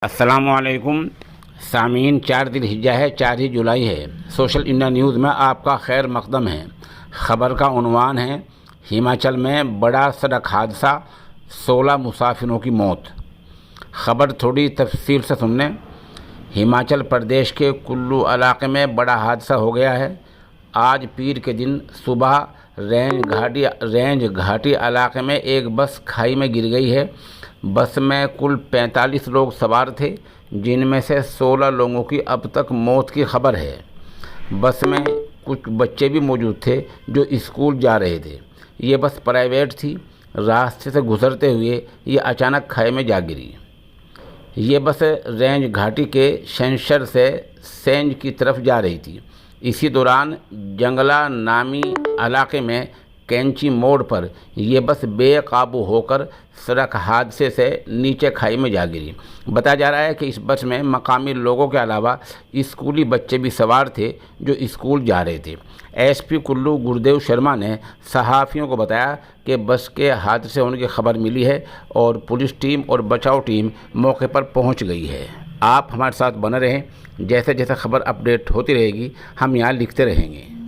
अस्सलामुअलैकुम सामीन। 4 ज़िलहिज्जा है, 4 ही जुलाई है। सोशल इंडिया न्यूज़ में आपका खैर मकदम है। ख़बर का उन्वान है, हिमाचल में बड़ा सड़क हादसा, 16 मुसाफिरों की मौत। ख़बर थोड़ी तफसील से सुनने। हिमाचल प्रदेश के कुल्लू इलाके में बड़ा हादसा हो गया है। आज पीर के दिन सुबह रेंज घाटी इलाके में एक बस खाई में गिर गई है। बस में कुल 45 लोग सवार थे, जिनमें से 16 लोगों की अब तक मौत की खबर है। बस में कुछ बच्चे भी मौजूद थे जो स्कूल जा रहे थे। ये बस प्राइवेट थी। रास्ते से गुजरते हुए ये अचानक खाई में जा गिरी। ये बस रेंज घाटी के शैंशर से सेंज की तरफ जा रही थी। इसी दौरान जंगला नामी इलाके में कैंची मोड़ पर यह बस बेकाबू होकर सड़क हादसे से नीचे खाई में जा गिरी। बताया जा रहा है कि इस बस में मकामी लोगों के अलावा स्कूली बच्चे भी सवार थे जो स्कूल जा रहे थे। एसपी कुल्लू गुरदेव शर्मा ने सहाफ़ियों को बताया कि बस के हादसे होने की खबर मिली है और पुलिस टीम और बचाव टीम मौके पर पहुंच गई है। आप हमारे साथ बने रहें। जैसे जैसे खबर अपडेट होती रहेगी हम यहाँ लिखते रहेंगे।